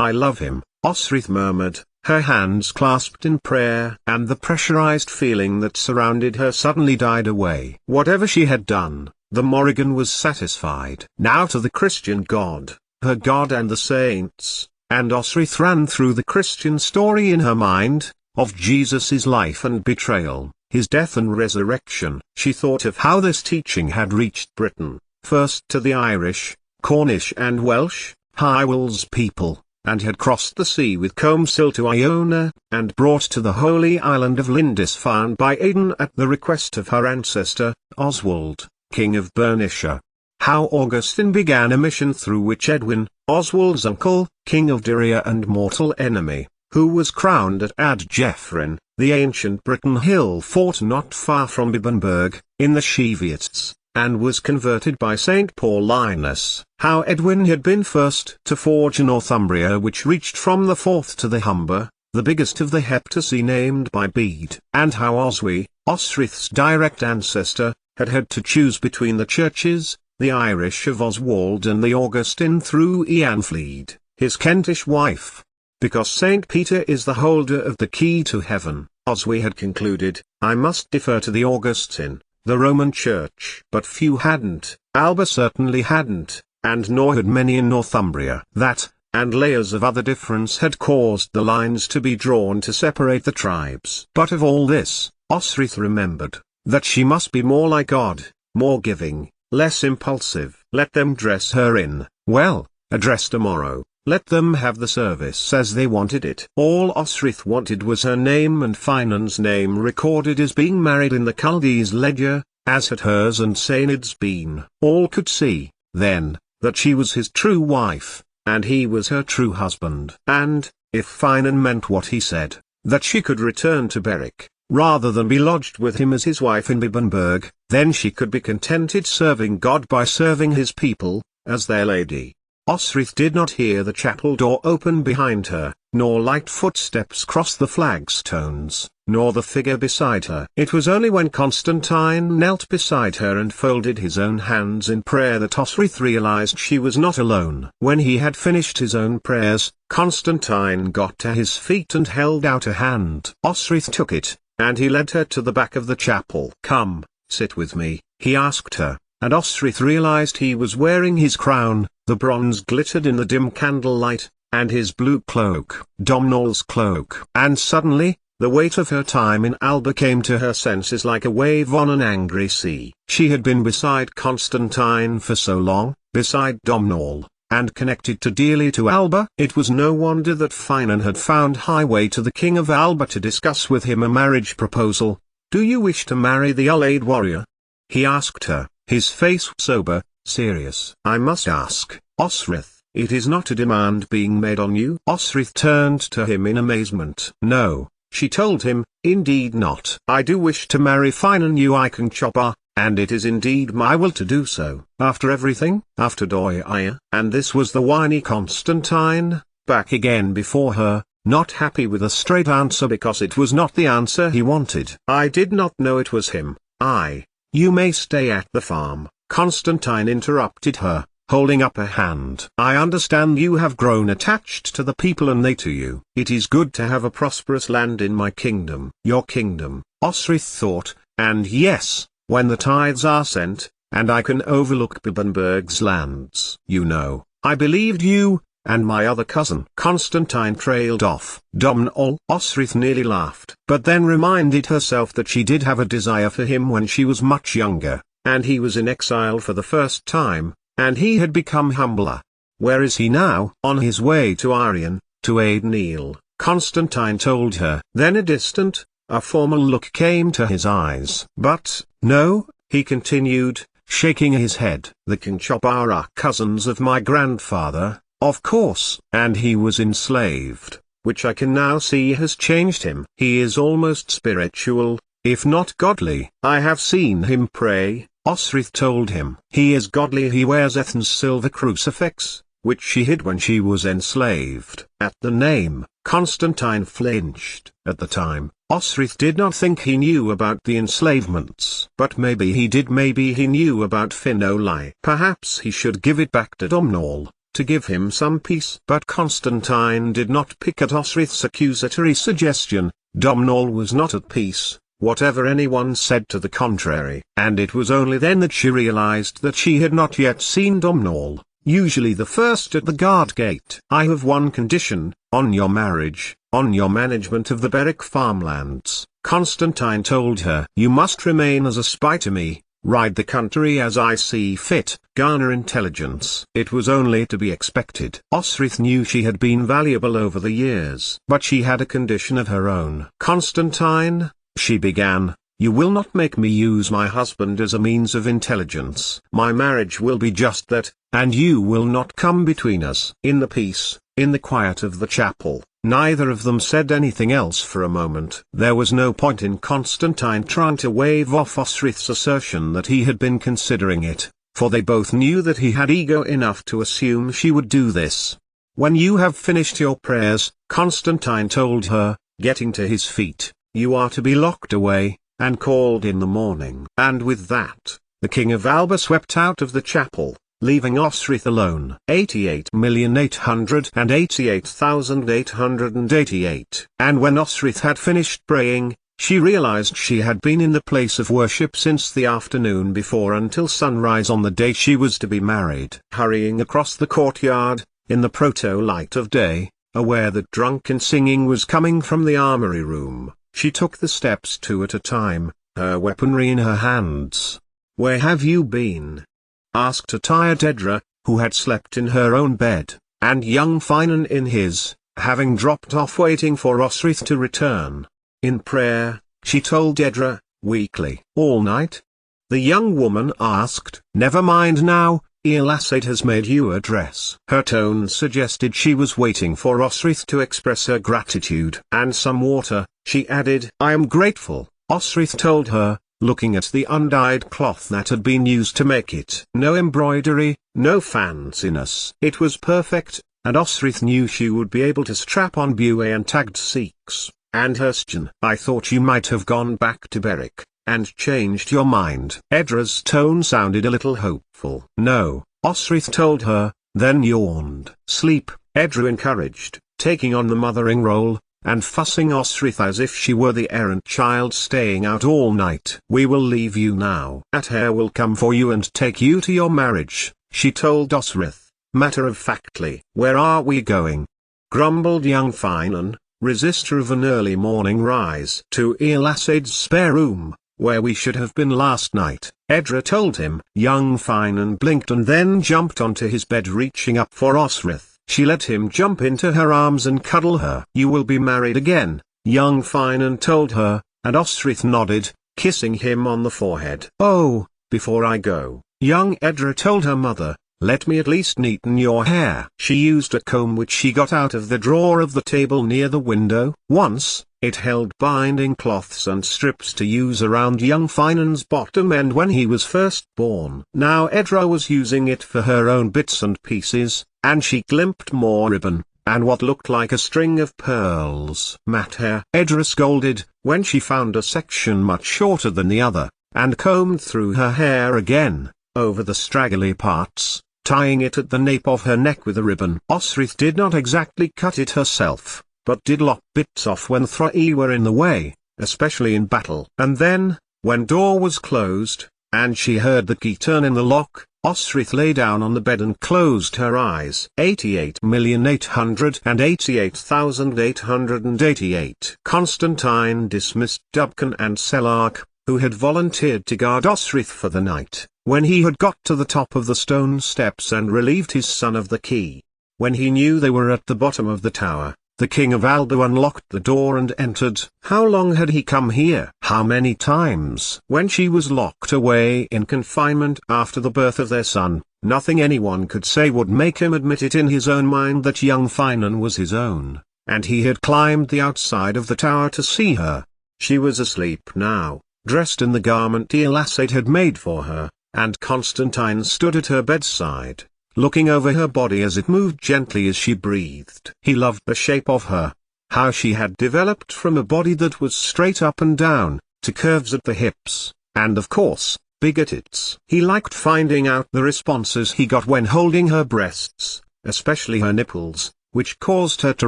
I love him, Osrith murmured, her hands clasped in prayer, and the pressurized feeling that surrounded her suddenly died away. Whatever she had done, the Morrigan was satisfied. Now to the Christian God, her God and the saints, and Osrith ran through the Christian story in her mind, of Jesus' life and betrayal, his death and resurrection. She thought of how this teaching had reached Britain, first to the Irish, Cornish and Welsh, Hywel's people, and had crossed the sea with Comesill to Iona, and brought to the holy island of Lindisfarne by Aidan at the request of her ancestor, Oswald, King of Bernicia. How Augustine began a mission through which Edwin, Oswald's uncle, King of Dyria and mortal enemy, who was crowned at Ad Jeffrin, the ancient Briton hill fort not far from Bibbenberg, in the Cheviots, and was converted by St. Paulinus. How Edwin had been first to forge a Northumbria which reached from the Forth to the Humber, the biggest of the Heptarchy named by Bede. And how Oswy, Osrith's direct ancestor, had had to choose between the churches, the Irish of Oswald and the Augustine through Eanfled, his Kentish wife. Because St. Peter is the holder of the key to heaven, Oswy had concluded, I must defer to the Augustine, the Roman Church. But few hadn't, Alba certainly hadn't, and nor had many in Northumbria. That, and layers of other difference had caused the lines to be drawn to separate the tribes. But of all this, Osrith remembered, that she must be more like God, more giving, less impulsive. Let them dress her in, well, a dress tomorrow. Let them have the service as they wanted it. All Osrith wanted was her name and Finan's name recorded as being married in the Chaldees ledger, as had hers and Sainid's been. All could see, then, that she was his true wife, and he was her true husband. And, if Finan meant what he said, that she could return to Berwick, rather than be lodged with him as his wife in Bibbenberg, then she could be contented serving God by serving his people, as their lady. Osrith did not hear the chapel door open behind her, nor light footsteps cross the flagstones, nor the figure beside her. It was only when Constantine knelt beside her and folded his own hands in prayer that Osrith realized she was not alone. When he had finished his own prayers, Constantine got to his feet and held out a hand. Osrith took it, and he led her to the back of the chapel. Come, sit with me, he asked her, and Osrith realized he was wearing his crown. The bronze glittered in the dim candlelight, and his blue cloak, Domhnall's cloak. And suddenly, the weight of her time in Alba came to her senses like a wave on an angry sea. She had been beside Constantine for so long, beside Domhnall, and connected too dearly to Alba. It was no wonder that Finan had found highway to the king of Alba to discuss with him a marriage proposal. Do you wish to marry the Ullaid warrior? He asked her, his face sober, serious. I must ask, Osrith, it is not a demand being made on you? Osrith turned to him in amazement. No, she told him, indeed not. I do wish to marry Finan Uiken Chopper, and it is indeed my will to do so. After everything? After Doia. And this was the whiny Constantine, back again before her, not happy with a straight answer because it was not the answer he wanted. I did not know it was him. You may stay at the farm. Constantine interrupted her, holding up a hand. I understand you have grown attached to the people and they to you. It is good to have a prosperous land in my kingdom. Your kingdom, Osrith thought, and yes, when the tithes are sent, and I can overlook Bibbenberg's lands. You know, I believed you, and my other cousin. Constantine trailed off. Domhnall. Osrith nearly laughed, but then reminded herself that she did have a desire for him when she was much younger. And he was in exile for the first time, and he had become humbler. Where is he now? On his way to Arion, to aid Neil, Constantine told her. Then a distant, a formal look came to his eyes. But, no, he continued, shaking his head. The Kinchopar are cousins of my grandfather, of course. And he was enslaved, which I can now see has changed him. He is almost spiritual, if not godly. I have seen him pray. Osrith told him. He is godly. He wears Ethan's silver crucifix, which she hid when she was enslaved. At the name, Constantine flinched. At the time, Osrith did not think he knew about the enslavements. But maybe he did. Maybe he knew about Finolai. Perhaps he should give it back to Domhnall, to give him some peace. But Constantine did not pick at Osrith's accusatory suggestion. Domnall was not at peace, whatever anyone said to the contrary. And it was only then that she realized that she had not yet seen Domnall, usually the first at the guard gate. "I have one condition, on your marriage, on your management of the Berwick farmlands," Constantine told her. "You must remain as a spy to me, ride the country as I see fit, garner intelligence." It was only to be expected. Osrith knew she had been valuable over the years. But she had a condition of her own. "Constantine," she began, "you will not make me use my husband as a means of intelligence. My marriage will be just that, and you will not come between us." In the peace, in the quiet of the chapel, neither of them said anything else for a moment. There was no point in Constantine trying to wave off Osrith's assertion that he had been considering it, for they both knew that he had ego enough to assume she would do this. "When you have finished your prayers," Constantine told her, getting to his feet, "you are to be locked away, and called in the morning." And with that, the King of Alba swept out of the chapel, leaving Osrith alone. 88,888,888. And when Osrith had finished praying, she realized she had been in the place of worship since the afternoon before until sunrise on the day she was to be married. Hurrying across the courtyard, in the proto-light of day, aware that drunken singing was coming from the armory room, she took the steps two at a time, her weaponry in her hands. "Where have you been?" asked a tired Edra, who had slept in her own bed, and young Finan in his, having dropped off waiting for Osrith to return. "In prayer," she told Edra, weakly. "All night?" the young woman asked. "Never mind now, Elasade has made you a dress." Her tone suggested she was waiting for Osrith to express her gratitude. "And some water," she added. "I am grateful," Osrith told her, looking at the undyed cloth that had been used to make it. No embroidery, no fanciness. It was perfect, and Osrith knew she would be able to strap on buoy and tagged Sikhs, and Herstjan. "I thought you might have gone back to Berwick, and changed your mind." Edra's tone sounded a little hopeful. "No," Osrith told her, then yawned. "Sleep," Edra encouraged, taking on the mothering role, and fussing Osrith as if she were the errant child staying out all night. "We will leave you now. Athair will come for you and take you to your marriage," she told Osrith, matter-of-factly. "Where are we going?" grumbled young Finan, resistor of an early morning rise. "To Elasade's spare room, where we should have been last night," Edra told him. Young Finan blinked and then jumped onto his bed, reaching up for Osrith. She let him jump into her arms and cuddle her. "You will be married again," young Finan told her, and Osrith nodded, kissing him on the forehead. "Oh, before I go," young Edra told her mother, "let me at least neaten your hair." She used a comb which she got out of the drawer of the table near the window. Once, it held binding cloths and strips to use around young Finan's bottom end when he was first born. Now Edra was using it for her own bits and pieces, and she glimpsed more ribbon, and what looked like a string of pearls. "Mat hair," Edra scolded, when she found a section much shorter than the other, and combed through her hair again, over the straggly parts, tying it at the nape of her neck with a ribbon. Osrith did not exactly cut it herself, but did lop bits off when Throi were in the way, especially in battle. And then, when door was closed, and she heard the key turn in the lock, Osrith lay down on the bed and closed her eyes. 88,888,888. Constantine dismissed Dubkin and Selark, who had volunteered to guard Osrith for the night, when he had got to the top of the stone steps and relieved his son of the key. When he knew they were at the bottom of the tower, the King of Alba unlocked the door and entered. How long had he come here? How many times? When she was locked away in confinement after the birth of their son, nothing anyone could say would make him admit it in his own mind that young Finan was his own, and he had climbed the outside of the tower to see her. She was asleep now, dressed in the garment Elasade had made for her, and Constantine stood at her bedside, looking over her body as it moved gently as she breathed. He loved the shape of her, how she had developed from a body that was straight up and down, to curves at the hips, and of course, big at tits. He liked finding out the responses he got when holding her breasts, especially her nipples, which caused her to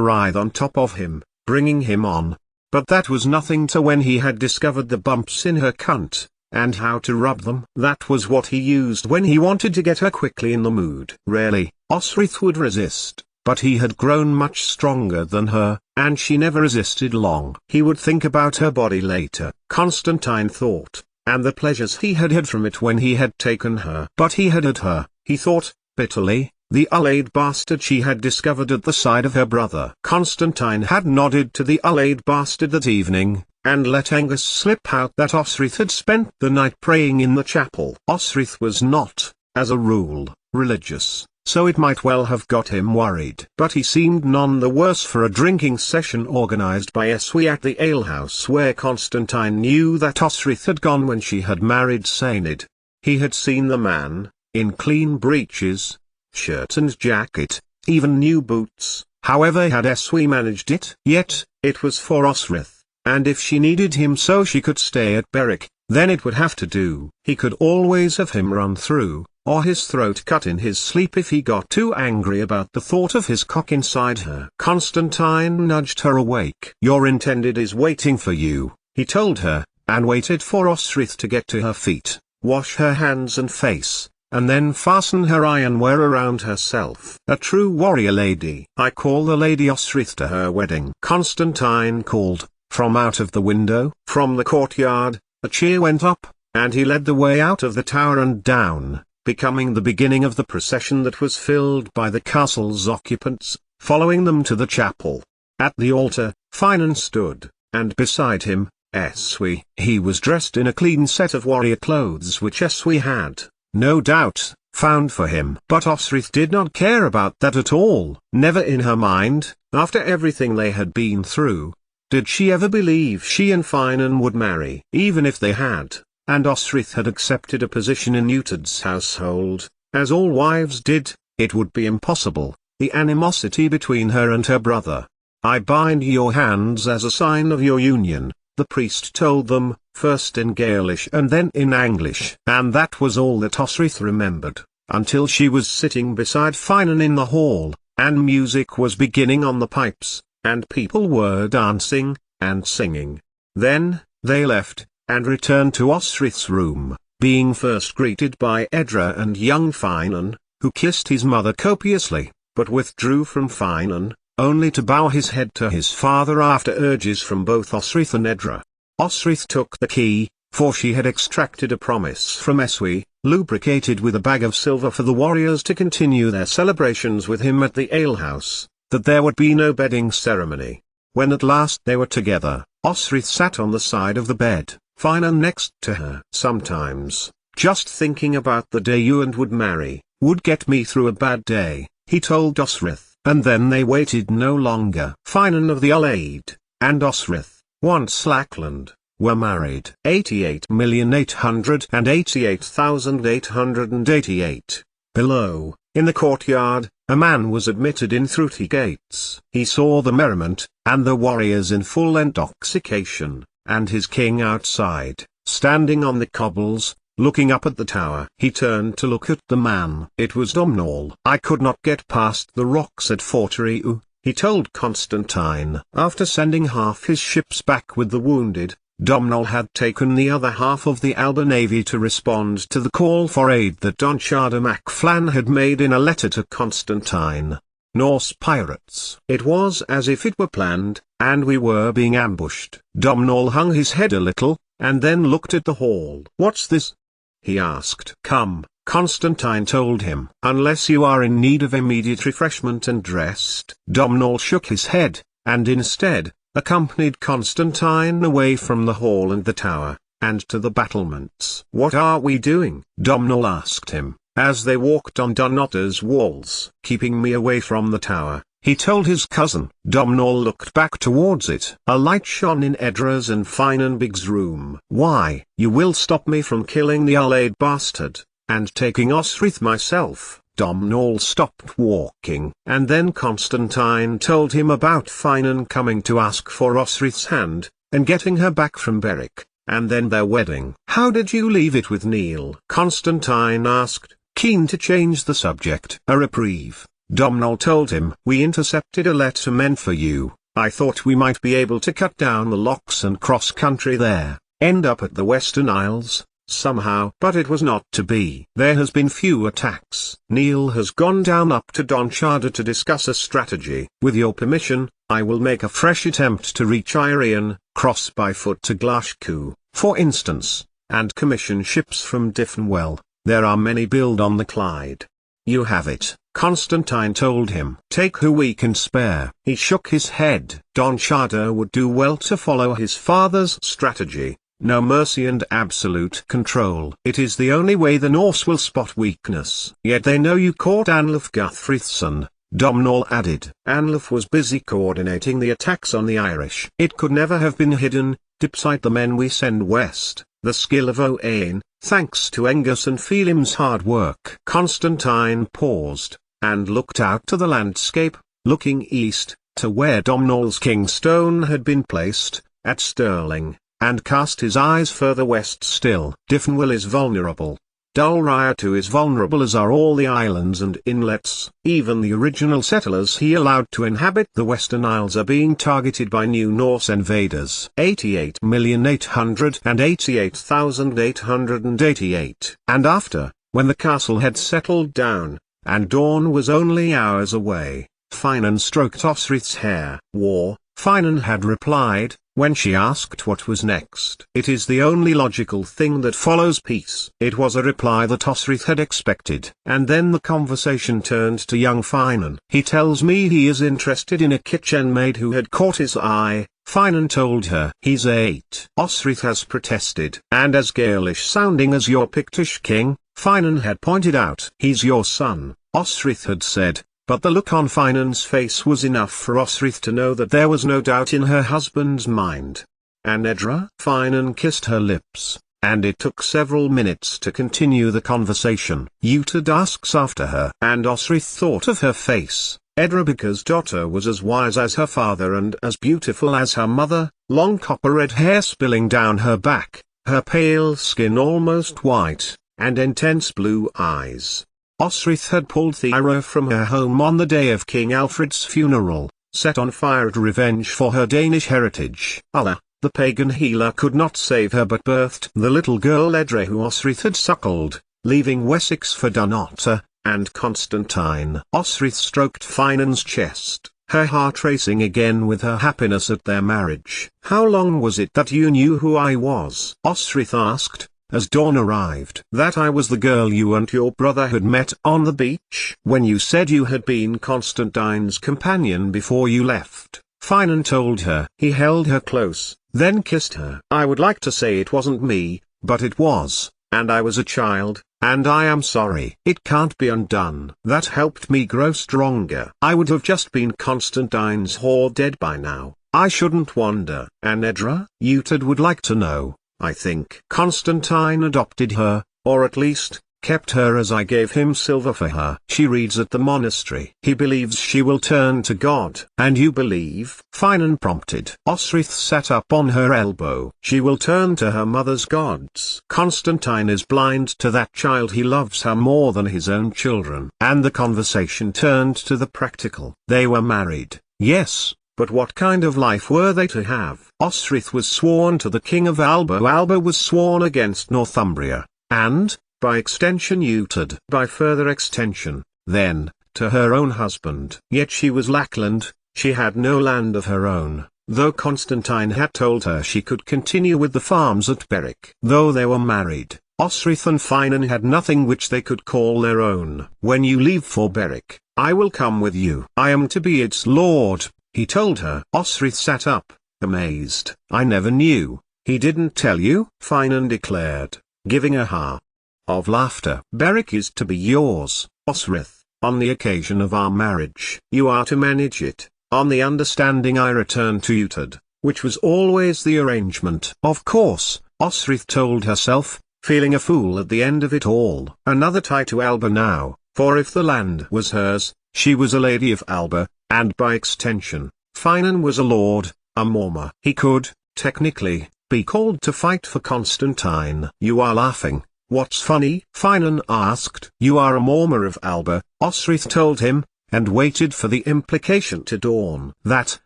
writhe on top of him, bringing him on. But that was nothing to when he had discovered the bumps in her cunt, and how to rub them. That was what he used when he wanted to get her quickly in the mood. Rarely, Osrith would resist, but he had grown much stronger than her, and she never resisted long. He would think about her body later, Constantine thought, and the pleasures he had had from it when he had taken her. But he had had her, he thought, bitterly, the allayed bastard she had discovered at the side of her brother. Constantine had nodded to the allayed bastard that evening, and let Angus slip out that Osrith had spent the night praying in the chapel. Osrith was not, as a rule, religious, so it might well have got him worried. But he seemed none the worse for a drinking session organized by Eswi at the alehouse where Constantine knew that Osrith had gone when she had married Sainid. He had seen the man, in clean breeches, shirt and jacket, even new boots. However had Eswi managed it? Yet, it was for Osrith, and if she needed him so she could stay at Berwick, then it would have to do. He could always have him run through, or his throat cut in his sleep if he got too angry about the thought of his cock inside her. Constantine nudged her awake. Your intended is waiting for you, he told her, and waited for Osrith to get to her feet, wash her hands and face, and then fasten her ironwear around herself. A true warrior lady. I call the Lady Osrith to her wedding, Constantine called, from out of the window. From the courtyard, a cheer went up, and he led the way out of the tower and down, becoming the beginning of the procession that was filled by the castle's occupants, following them to the chapel. At the altar, Finan stood, and beside him, Eswi. He was dressed in a clean set of warrior clothes which Eswi had, no doubt, found for him. But Osrith did not care about that at all. Never in her mind, after everything they had been through, did she ever believe she and Finan would marry. Even if they had, and Osrith had accepted a position in Utad's household, as all wives did, it would be impossible. The animosity between her and her brother. I bind your hands as a sign of your union, the priest told them, first in Gaelish and then in English. And that was all that Osrith remembered, until she was sitting beside Finan in the hall, and music was beginning on the pipes, and people were dancing, and singing. Then, they left, and returned to Osrith's room, being first greeted by Edra and young Finan, who kissed his mother copiously, but withdrew from Finan, only to bow his head to his father after urges from both Osrith and Edra. Osrith took the key, for she had extracted a promise from Eswi, lubricated with a bag of silver for the warriors to continue their celebrations with him at the alehouse, that there would be no bedding ceremony. When at last they were together, Osrith sat on the side of the bed, Finan next to her. Sometimes, just thinking about the day you and would marry, would get me through a bad day, he told Osrith. And then they waited no longer. Finan of the Ullaid, and Osrith, once Lackland, were married. 88,888,888. Below, in the courtyard, a man was admitted in through the gates. He saw the merriment, and the warriors in full intoxication, and his king outside, standing on the cobbles, looking up at the tower. He turned to look at the man. It was Domhnall. I could not get past the rocks at Forteriu, he told Constantine. After sending half his ships back with the wounded, Domhnall had taken the other half of the Alba Navy to respond to the call for aid that Don Shada Macflan had made in a letter to Constantine. Norse pirates. It was as if it were planned, and we were being ambushed. Domhnall hung his head a little, and then looked at the hall. What's this? He asked. Come, Constantine told him. Unless you are in need of immediate refreshment and rest. Domhnall shook his head, and instead, accompanied Constantine away from the hall and the tower, and to the battlements. What are we doing? Domhnall asked him, as they walked on Dunnotter's walls. Keeping me away from the tower, he told his cousin. Domhnall looked back towards it. A light shone in Edra's and Finanbig's room. Why? You will stop me from killing the Ullaid bastard, and taking Osrith myself. Domhnall stopped walking. And then Constantine told him about Finan coming to ask for Osrith's hand, and getting her back from Berwick, and then their wedding. How did you leave it with Neil? Constantine asked, keen to change the subject. A reprieve. Domnall told him, "We intercepted a letter meant for you. I thought we might be able to cut down the locks and cross country there, end up at the Western Isles, somehow. But it was not to be. There has been few attacks. Neil has gone down up to Donchada to discuss a strategy. With your permission, I will make a fresh attempt to reach Irian, cross by foot to Glashku, for instance, and commission ships from Diffenwell. There are many build on the Clyde." "You have it," Constantine told him. "Take who we can spare." He shook his head. Donchada would do well to follow his father's strategy. No mercy and absolute control. It is the only way the Norse will spot weakness. "Yet they know you caught Anlaf Guthfrithson," Domnall added. "Anlaf was busy coordinating the attacks on the Irish. It could never have been hidden, despite the men we send west, the skill of Owain, thanks to Angus and Felim's hard work." Constantine paused, and looked out to the landscape, looking east, to where Domnall's Kingstone had been placed, at Stirling, and cast his eyes further west still. "Diffenwell is vulnerable. Dulria too is vulnerable, as are all the islands and inlets. Even the original settlers he allowed to inhabit the Western Isles are being targeted by new Norse invaders. 88,888,888. And after, when the castle had settled down, and dawn was only hours away, Finan stroked Osrith's hair. "War," Finan had replied, when she asked what was next. "It is the only logical thing that follows peace." It was a reply that Osrith had expected. And then the conversation turned to young Finan. "He tells me he is interested in a kitchen maid who had caught his eye," Finan told her. "He's 8. Osrith has protested. And as Gaelish sounding as your Pictish king, Finan had pointed out. "He's your son," Osrith had said. But the look on Finan's face was enough for Osrith to know that there was no doubt in her husband's mind. "And Edra?" Finan kissed her lips, and it took several minutes to continue the conversation. Uhtred asks after her. And Osrith thought of her face, Edra, because Dotta was as wise as her father and as beautiful as her mother, long copper-red hair spilling down her back, her pale skin almost white, and intense blue eyes. Osrith had pulled Thera from her home on the day of King Alfred's funeral, set on fire at revenge for her Danish heritage. Allah, the pagan healer, could not save her but birthed the little girl Edra who Osrith had suckled, leaving Wessex for Dunnottar, and Constantine. Osrith stroked Finan's chest, her heart racing again with her happiness at their marriage. "How long was it that you knew who I was?" Osrith asked, as dawn arrived. "That I was the girl you and your brother had met on the beach." "When you said you had been Constantine's companion before you left," Finan told her. He held her close, then kissed her. "I would like to say it wasn't me, but it was, and I was a child, and I am sorry. It can't be undone. That helped me grow stronger. I would have just been Constantine's whore dead by now. I shouldn't wonder." "And Edra?" Uhtred would like to know. "I think Constantine adopted her, or at least, kept her as I gave him silver for her. She reads at the monastery. He believes she will turn to God." "And you believe?" Finan prompted. Osrith sat up on her elbow. "She will turn to her mother's gods. Constantine is blind to that child. He loves her more than his own children." And the conversation turned to the practical. They were married, yes. But what kind of life were they to have? Osrith was sworn to the king of Alba. Alba was sworn against Northumbria, and, by extension Uhtred. By further extension, then, to her own husband. Yet she was Lackland, she had no land of her own, though Constantine had told her she could continue with the farms at Berwick. Though they were married, Osrith and Finan had nothing which they could call their own. "When you leave for Berwick, I will come with you. I am to be its lord," he told her. Osrith sat up, amazed. "I never knew." "He didn't tell you?" Finan declared, giving a ha of laughter. "Berwick is to be yours, Osrith, on the occasion of our marriage. You are to manage it, on the understanding I return to Uhtred, which was always the arrangement." Of course, Osrith told herself, feeling a fool at the end of it all. Another tie to Alba now, for if the land was hers, she was a lady of Alba, and by extension, Finan was a lord, a Morma. He could, technically, be called to fight for Constantine. "You are laughing. What's funny?" Finan asked. "You are a Morma of Alba," Osrith told him, and waited for the implication to dawn. "That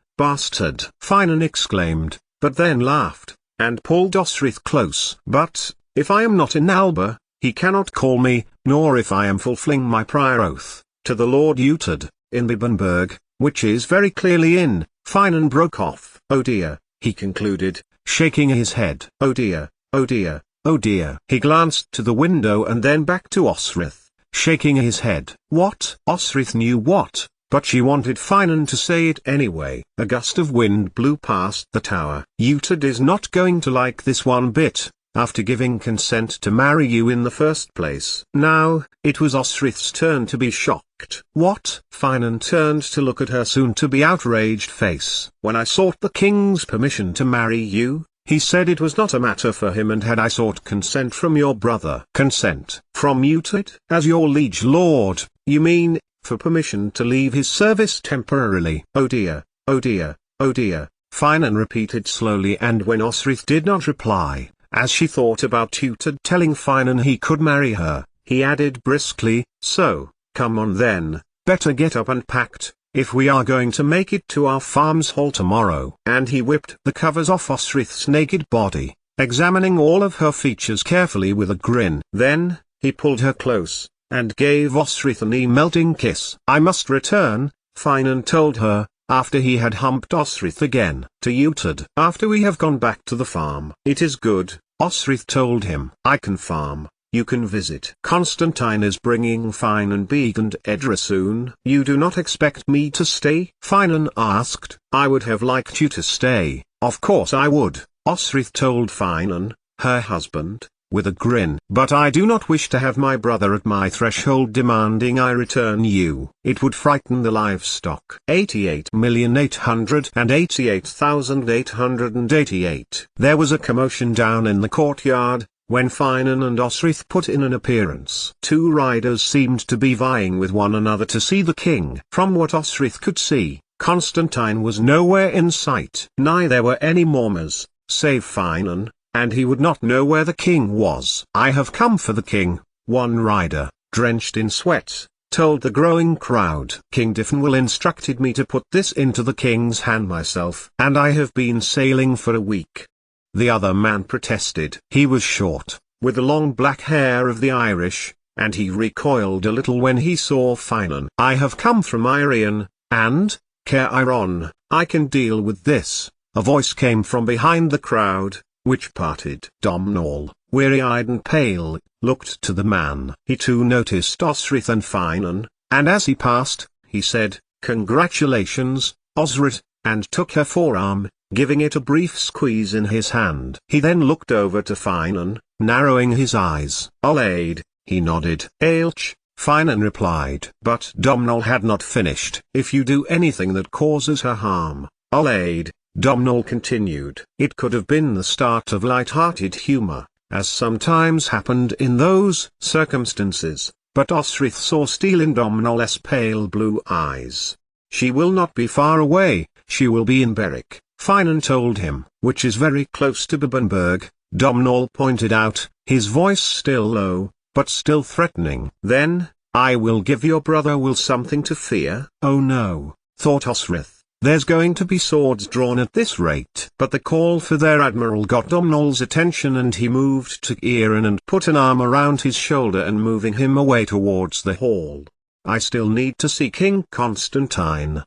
bastard!" Finan exclaimed, but then laughed, and pulled Osrith close. "But, if I am not in Alba, he cannot call me, nor if I am fulfilling my prior oath, to the Lord Utad, in Bibbenberg, which is very clearly in." Finan broke off. "Oh dear," he concluded, shaking his head. "Oh dear, oh dear, oh dear." He glanced to the window and then back to Osrith, shaking his head. What? Osrith knew what, but she wanted Finan to say it anyway. A gust of wind blew past the tower. "Utad is not going to like this one bit, after giving consent to marry you in the first place." Now, it was Osrith's turn to be shocked. "What?" Finan turned to look at her soon-to-be outraged face. "When I sought the king's permission to marry you, he said it was not a matter for him, and had I sought consent from your brother." "Consent? From Utad? As your liege lord, you mean, for permission to leave his service temporarily?" "Oh dear, oh dear, oh dear," Finan repeated slowly, and when Osrith did not reply, as she thought about Utad telling Finan he could marry her, he added briskly, "So, come on then, better get up and packed, if we are going to make it to our farm's hall tomorrow." And he whipped the covers off Osrith's naked body, examining all of her features carefully with a grin. Then, he pulled her close, and gave Osrith a knee-melting kiss. "I must return," Finan told her, after he had humped Osrith again. "To Utad. After we have gone back to the farm." "It is good," Osrith told him. "I can farm, you can visit." "Constantine is bringing Finan Beeg and Edra soon." "You do not expect me to stay?" Finan asked. "I would have liked you to stay, of course I would," Osrith told Finan, her husband, with a grin. "But I do not wish to have my brother at my threshold demanding I return you. It would frighten the livestock." 88,888,888. There was a commotion down in the courtyard, when Finan and Osrith put in an appearance. Two riders seemed to be vying with one another to see the king. From what Osrith could see, Constantine was nowhere in sight. Neither were any Mormers, save Finan, and he would not know where the king was. "I have come for the king," one rider, drenched in sweat, told the growing crowd. "King Diffenwell instructed me to put this into the king's hand myself, and I have been sailing for a week." The other man protested. He was short, with the long black hair of the Irish, and he recoiled a little when he saw Finan. "I have come from Irion, and, Caer Iron, I can deal with this," a voice came from behind the crowd, which parted. Domhnall, weary-eyed and pale, looked to the man. He too noticed Osrith and Finan, and as he passed, he said, "Congratulations, Osrith," and took her forearm, giving it a brief squeeze in his hand. He then looked over to Finan, narrowing his eyes. "Olaid," he nodded. "Ailch," Finan replied. But Domhnall had not finished. "If you do anything that causes her harm, Olaid," Domhnall continued. It could have been the start of light-hearted humor, as sometimes happened in those circumstances, but Osrith saw steel in Domhnall's pale blue eyes. "She will not be far away, she will be in Berwick," Finan told him. "Which is very close to Bibbenberg," Domhnall pointed out, his voice still low, but still threatening. "Then, I will give your brother Will something to fear." "Oh no," thought Osrith. "There's going to be swords drawn at this rate." But the call for their admiral got Domhnall's attention, and he moved to Erin and put an arm around his shoulder and moving him away towards the hall. "I still need to see King Constantine,"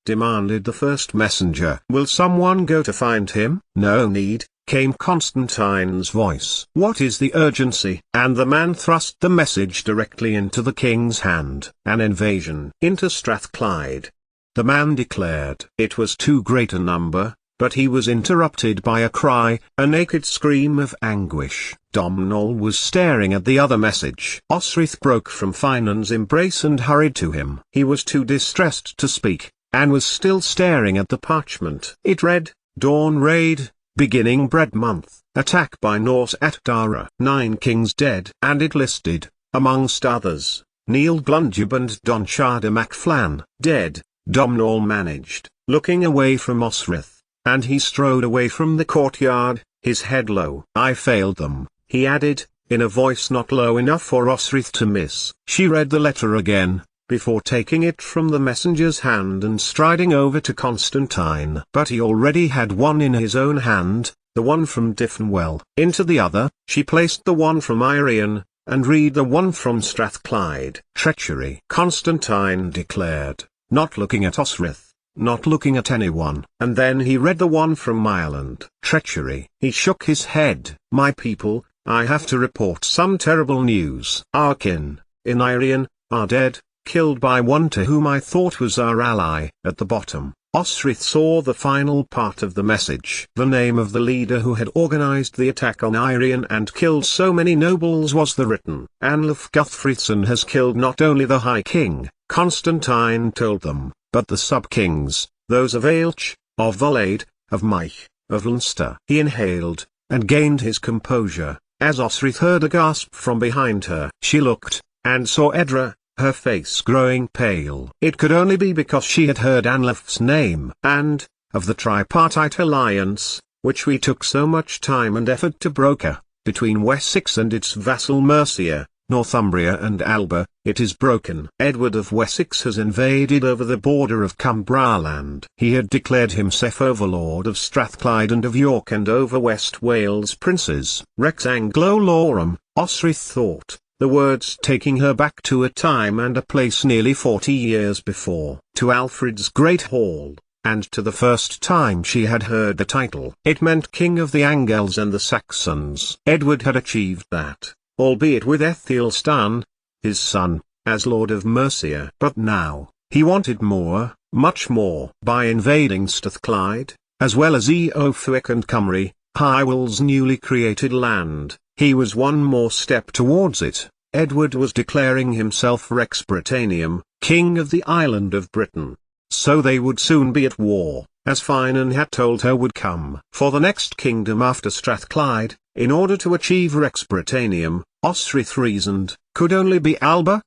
demanded the first messenger. "Will someone go to find him?" "No need," came Constantine's voice. "What is the urgency?" And the man thrust the message directly into the king's hand. "An invasion into Strathclyde," the man declared. It was too great a number, but he was interrupted by a cry, a naked scream of anguish. Domhnall was staring at the other message. Osrith broke from Finan's embrace and hurried to him. He was too distressed to speak, and was still staring at the parchment. It read, "Dawn Raid, beginning Bread Month, attack by Norse at Dara. 9 kings dead." And it listed, amongst others, Neil Glundube and Don Shada MacFlan, dead. Domhnall managed, looking away from Osrith, and he strode away from the courtyard, his head low. "I failed them," he added, in a voice not low enough for Osrith to miss. She read the letter again, before taking it from the messenger's hand and striding over to Constantine. But he already had one in his own hand, the one from Diffenwell. Into the other, she placed the one from Irian, and read the one from Strathclyde. Treachery, Constantine declared, not looking at Osrith, not looking at anyone. And then he read the one from Ireland. Treachery. He shook his head. My people, I have to report some terrible news. Our kin, in Irian, are dead, killed by one to whom I thought was our ally. At the bottom, Osrith saw the final part of the message. The name of the leader who had organized the attack on Irian and killed so many nobles was the written. Anlaf Guthfrithson has killed not only the High King, Constantine told them, but the sub-kings, those of Ailch, of Volade, of Mike, of Leinster. He inhaled, and gained his composure, as Osrith heard a gasp from behind her. She looked, and saw Edra, her face growing pale. It could only be because she had heard Anlaf's name. And, of the tripartite alliance, which we took so much time and effort to broker, between Wessex and its vassal Mercia, Northumbria and Alba, it is broken. Edward of Wessex has invaded over the border of Cumbraland. He had declared himself overlord of Strathclyde and of York and over West Wales princes. Rex Anglo Lorum, Osrith thought, the words taking her back to a time and a place nearly 40 years before, to Alfred's Great Hall, and to the first time she had heard the title. It meant King of the Angles and the Saxons. Edward had achieved that, albeit with Aethelstan, his son, as Lord of Mercia. But now, he wanted more, much more. By invading Strathclyde, as well as Eothwick and Cymru, Hywel's newly created land, he was one more step towards it. Edward was declaring himself Rex Britannium, King of the island of Britain. So they would soon be at war, as Finan had told her would come. For the next kingdom after Strathclyde, in order to achieve Rex Britannium, Osrith reasoned, could only be Alba,